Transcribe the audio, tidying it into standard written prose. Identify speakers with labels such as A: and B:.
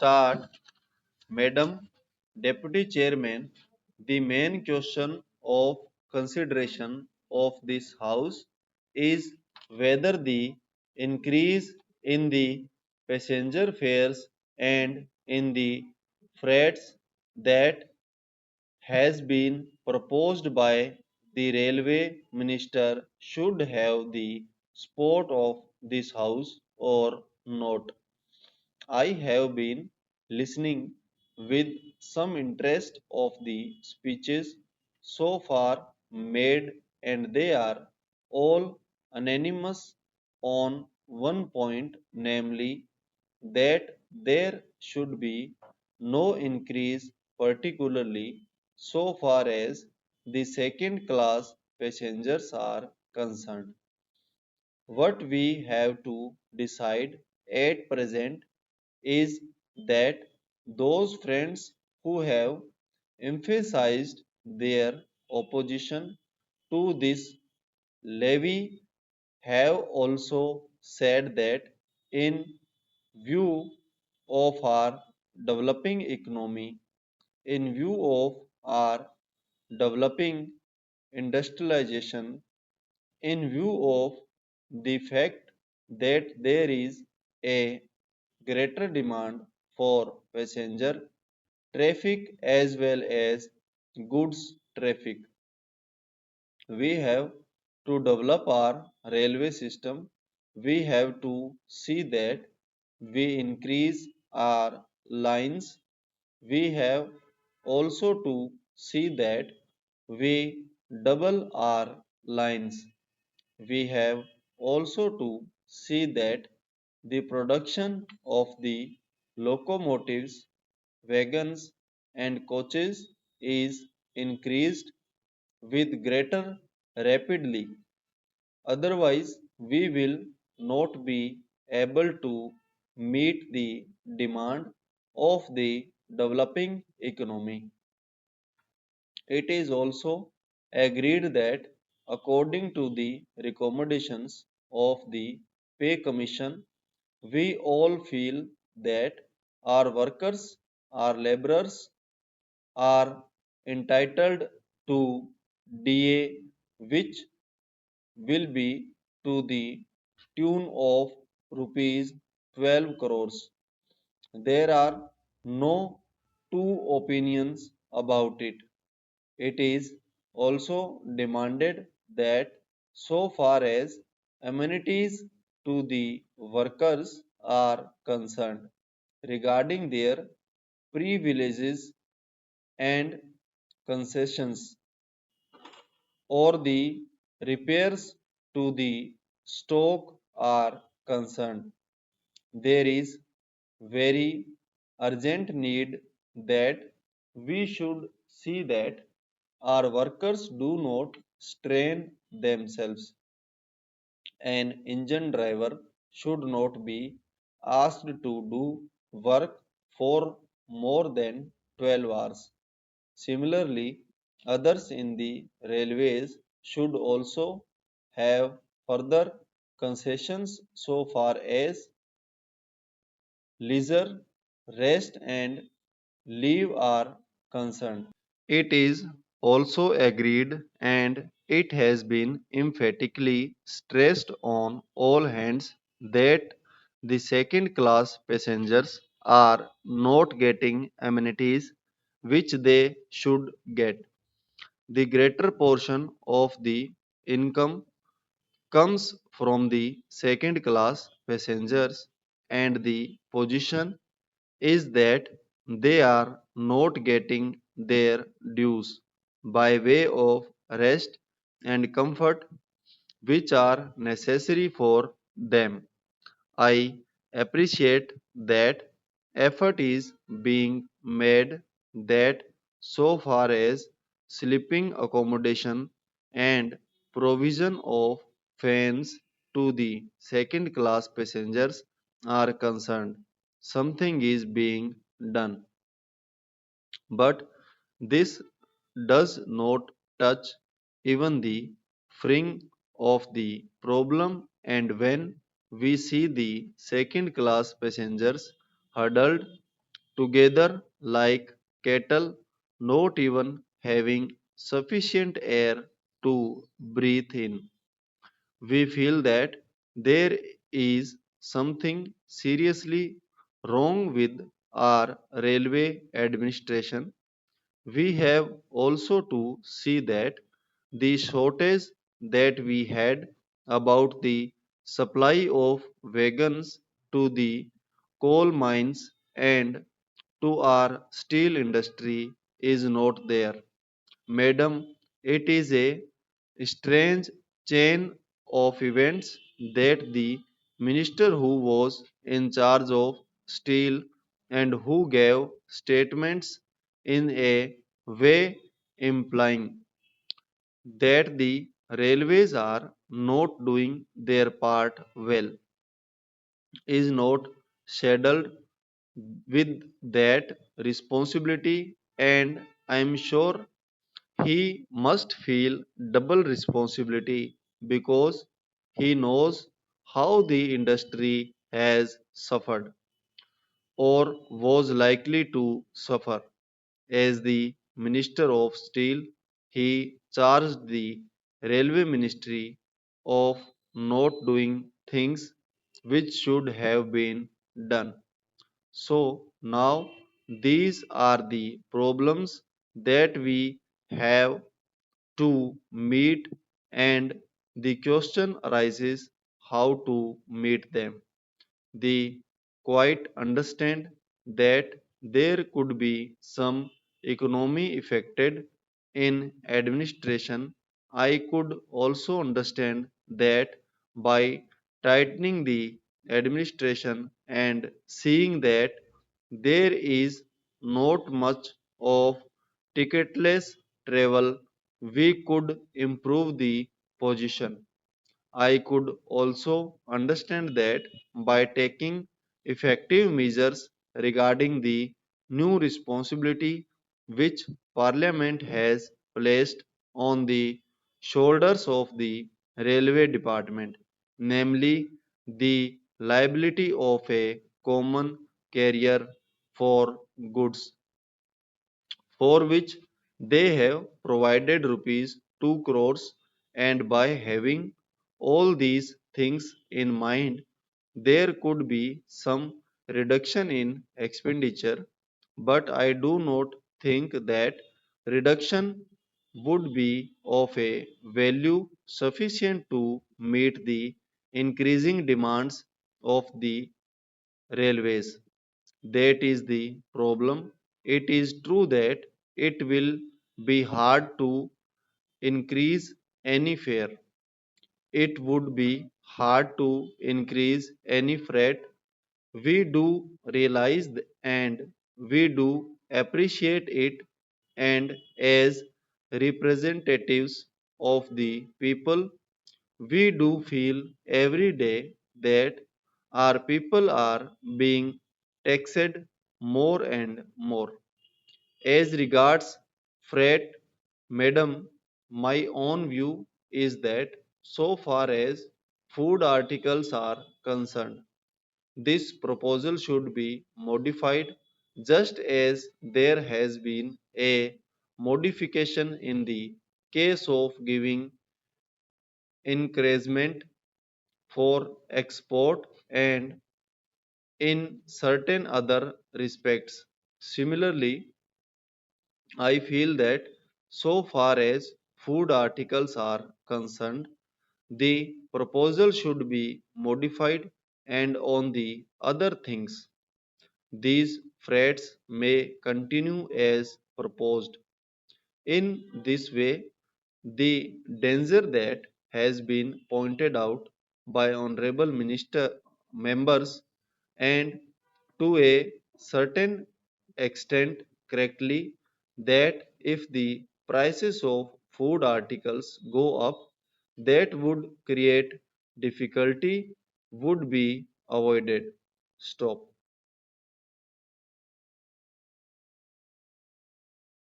A: start, Madam Deputy Chairman, the main question of consideration of this House is whether the increase in the passenger fares and in the freights that has been proposed by the railway minister should have the support of this House or not. I have been listening with some interest of the speeches so far made, and they are all unanimous on one point, namely that there should be no increase, particularly so far as the second class passengers are concerned. What we have to decide at present is that those friends who have emphasized their opposition to this levy have also said that in view of our developing economy, in view of our developing industrialization, in view of the fact that there is a greater demand for passenger traffic as well as goods traffic, we have to develop our railway system. We have to see that we increase our lines. We have also to see that we double our lines. We have also to see that the production of the locomotives, wagons, and coaches is increased with greater rapidly. Otherwise, we will not be able to meet the demand of the developing economy. It is also agreed that according to the recommendations of the Pay Commission, we all feel that our workers, our laborers are entitled to DA, which will be to the tune of rupees 12 crores. There are no two opinions about it. It is also demanded that so far as amenities to the workers are concerned regarding their privileges and concessions or the repairs to the stock are concerned, there is very urgent need that we should see that our workers do not strain themselves. An engine driver should not be asked to do work for more than 12 hours. Similarly, others in the railways should also have further concessions so far as leisure, rest, and leave are concerned. It is also agreed and it has been emphatically stressed on all hands that the second class passengers are not getting amenities which they should get. The greater portion of the income comes from the second class passengers, and the position is that they are not getting their dues by way of rest and comfort which are necessary for them. I appreciate that effort is being made that so far as sleeping accommodation and provision of fans to the second class passengers are concerned, something is being done. But this does not touch even the fring of the problem, and when we see the second class passengers huddled together like cattle, not even having sufficient air to breathe in. We feel that there is something seriously wrong with our railway administration. We have also to see that the shortage that we had about the supply of wagons to the coal mines and to our steel industry is not there. Madam, it is a strange chain of events that the minister who was in charge of steel and who gave statements in a way implying that the railways are not doing their part well is not saddled with that responsibility, and I am sure he must feel double responsibility because he knows how the industry has suffered or was likely to suffer. As the Minister of Steel, he charged the Railway Ministry of not doing things which should have been done. So now these are the problems that we have to meet, and the question arises how to meet them. They quite understand that there could be some economy affected in administration. I could also understand that by tightening the administration and seeing that there is not much of ticketless travel, we could improve the position. I could also understand that by taking effective measures regarding the new responsibility which Parliament has placed on the shoulders of the Railway Department, namely the liability of a common carrier for goods, for which they have provided rupees 2 crores, and by having all these things in mind there could be some reduction in expenditure, but I do not think that reduction would be of a value sufficient to meet the increasing demands of the railways. That is the problem. It is true that it will be hard to increase any fare. It would be hard to increase any freight. We do realize and we do appreciate it, and as representatives of the people, we do feel every day that our people are being taxed more and more. As regards freight, madam, my own view is that so far as food articles are concerned, this proposal should be modified just as there has been a modification in the case of giving encouragement for export and in certain other respects. Similarly, I feel that so far as food articles are concerned, the proposal should be modified, and on the other things, these freights may continue as proposed. In this way, the danger that has been pointed out by honorable minister members, and to a certain extent correctly, that if the prices of food articles go up, that would create difficulty, would be avoided. Stop.